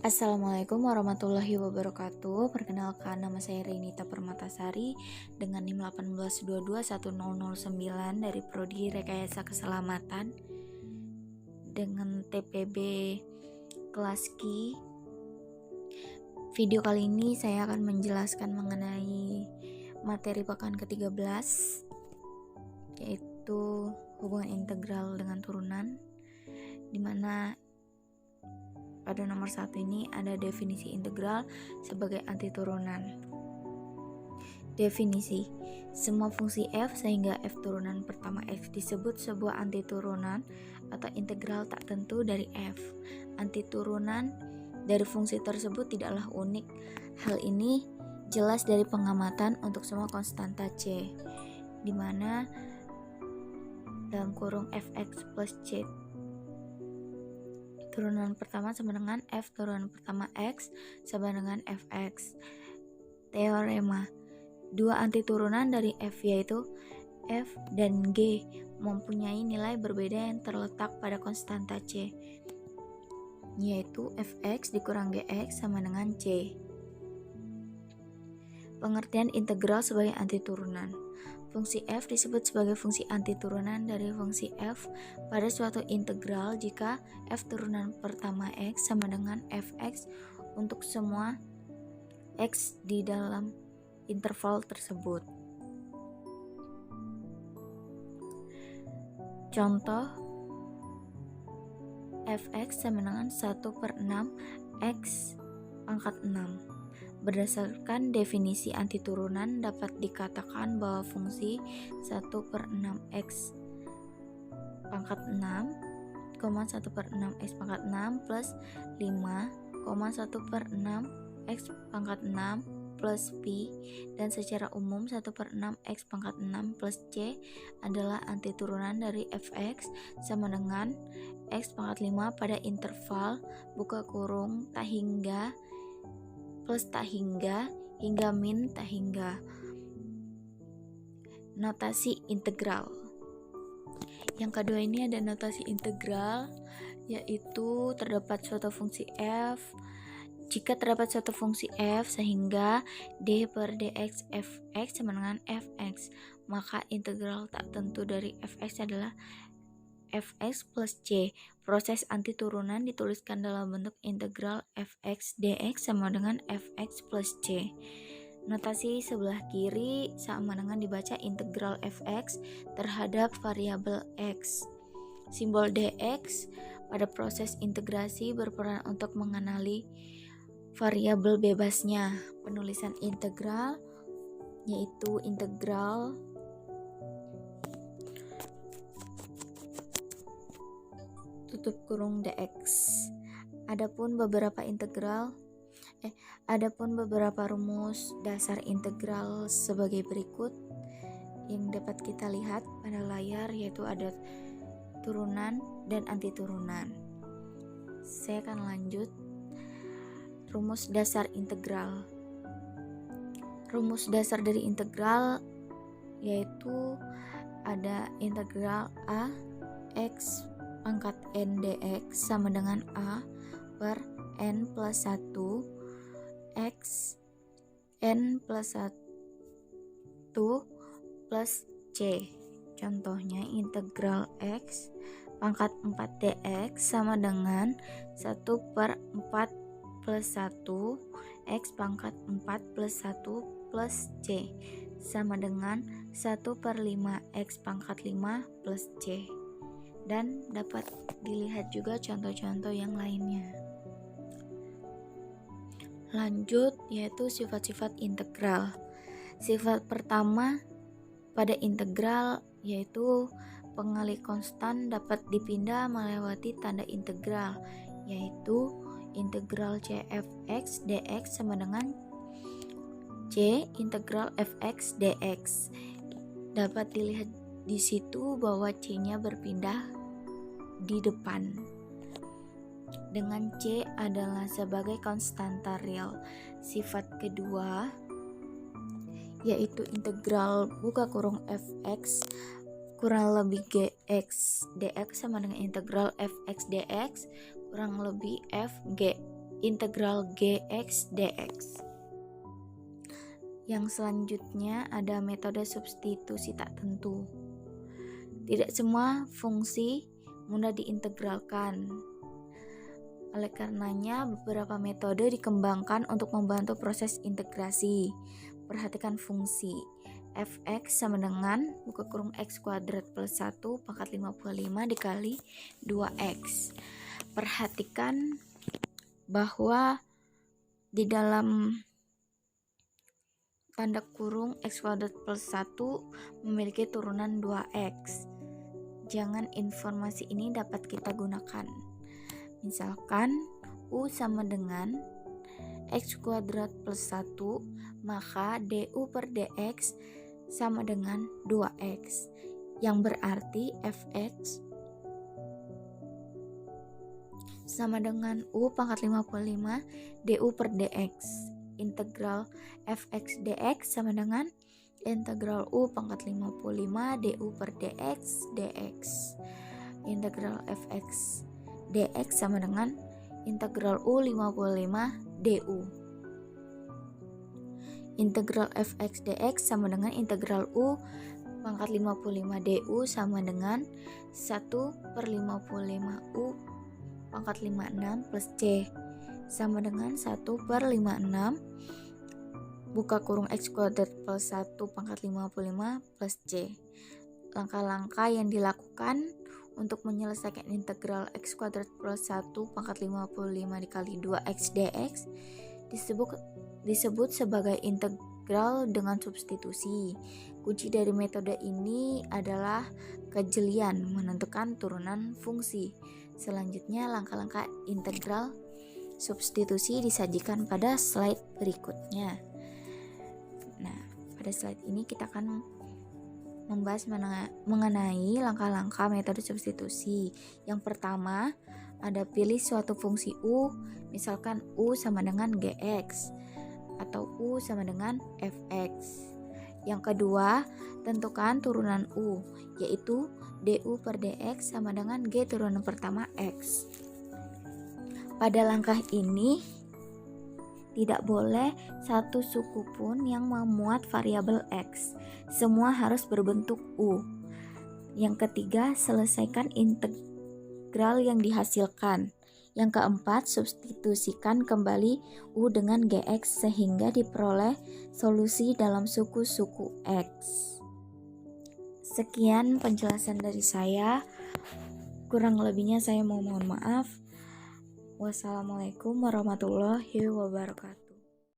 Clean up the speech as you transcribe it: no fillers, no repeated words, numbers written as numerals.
Assalamualaikum warahmatullahi wabarakatuh. Perkenalkan, nama saya Renita Permatasari dengan NIM 1822109 dari Prodi Rekayasa Keselamatan dengan TPB kelas Ki. Video kali ini saya akan menjelaskan mengenai materi pekan ke-13, yaitu hubungan integral dengan turunan, di mana pada nomor 1 ini ada definisi integral sebagai antiturunan. Definisi: semua fungsi f sehingga f turunan pertama f disebut sebuah antiturunan atau integral tak tentu dari f. Antiturunan dari fungsi tersebut tidaklah unik. Hal ini jelas dari pengamatan untuk semua konstanta c, di mana dalam kurung fx plus c turunan pertama sama dengan f turunan pertama x sama dengan fx. Teorema: dua antiturunan dari f yaitu f dan g mempunyai nilai berbeda yang terletak pada konstanta c, yaitu fx dikurang gx sama dengan c. Pengertian integral sebagai antiturunan: fungsi f disebut sebagai fungsi antiturunan dari fungsi f pada suatu integral jika f turunan pertama x sama dengan fx untuk semua x di dalam interval tersebut. Contoh: fx sama dengan 1/6 x pangkat 6. Berdasarkan definisi antiturunan dapat dikatakan bahwa fungsi 1/6 x pangkat 6, 1/6 x pangkat 6 plus 5, 1/6 x pangkat 6 plus pi, dan secara umum 1/6 x pangkat 6 plus c adalah antiturunan dari fx sama dengan x pangkat 5 pada interval buka kurung tak hingga plus tak hingga hingga min tak hingga. Notasi integral. Yang kedua ini ada notasi integral, yaitu terdapat suatu fungsi f. Jika terdapat suatu fungsi f sehingga d per dx fx sama dengan fx, maka integral tak tentu dari fx adalah fx plus c. Proses antiturunan dituliskan dalam bentuk integral fx dx sama dengan fx plus c. Notasi sebelah kiri sama dengan dibaca integral fx terhadap variabel x. Simbol dx pada proses integrasi berperan untuk mengenali variabel bebasnya. Penulisan integral yaitu integral tutup kurung dx. Adapun beberapa rumus dasar integral sebagai berikut yang dapat kita lihat pada layar, yaitu ada turunan dan antiturunan. Saya akan lanjut. Rumus dasar integral. Rumus dasar dari integral yaitu ada integral a x pangkat n dx sama dengan a per n plus 1 x n plus 1 plus c. Contohnya integral x pangkat 4 dx sama dengan 1/4 plus 1 x pangkat 4 plus 1 plus c sama dengan 1/5 x pangkat 5 plus c. Dan dapat dilihat juga contoh-contoh yang lainnya. Lanjut, yaitu sifat-sifat integral. Sifat pertama pada integral yaitu pengali konstan dapat dipindah melewati tanda integral, yaitu integral c fx dx sama dengan c integral fx dx. Dapat dilihat di situ bahwa c-nya berpindah di depan dengan c adalah sebagai konstanta real. Sifat kedua yaitu integral buka kurung fx kurang lebih gx dx sama dengan integral fx dx kurang lebih f g integral Gx dx. Yang selanjutnya ada metode substitusi tak tentu. Tidak semua fungsi mudah diintegralkan. Oleh karenanya, beberapa metode dikembangkan untuk membantu proses integrasi. Perhatikan fungsi fx sama dengan buka kurung x kuadrat plus 1 pangkat 55 dikali 2x. Perhatikan bahwa di dalam tanda kurung x kuadrat plus 1 memiliki turunan 2x. Jangan informasi ini dapat kita gunakan. Misalkan U sama dengan x kuadrat plus 1, maka du per dx sama dengan 2x, yang berarti fx sama dengan u pangkat 55 du per dx. Integral fx dx sama dengan integral u pangkat 55 du per dx dx. Integral fx dx sama dengan integral u 55 du. Integral fx dx sama dengan integral u pangkat 55 du sama dengan 1 per 55 u pangkat 56 plus c sama dengan 1 per 56 buka kurung x kuadrat plus 1 pangkat 55 plus c. Langkah-langkah yang dilakukan untuk menyelesaikan integral x kuadrat plus 1 pangkat 55 dikali 2x dx disebut sebagai integral dengan substitusi. Kunci dari metode ini adalah kejelian menentukan turunan fungsi. Selanjutnya, langkah-langkah integral substitusi disajikan pada slide berikutnya. Nah, pada slide ini kita akan membahas mengenai langkah-langkah metode substitusi. Yang pertama, ada pilih suatu fungsi u, misalkan u sama dengan gx atau u sama dengan fx. Yang kedua, tentukan turunan u, yaitu du per dx sama dengan g turunan pertama x. Pada langkah ini tidak boleh satu suku pun yang memuat variabel x. Semua harus berbentuk u. Yang ketiga, selesaikan integral yang dihasilkan. Yang keempat, substitusikan kembali u dengan gx sehingga diperoleh solusi dalam suku-suku x. Sekian penjelasan dari saya. Kurang lebihnya saya mohon maaf. Wassalamualaikum warahmatullahi wabarakatuh.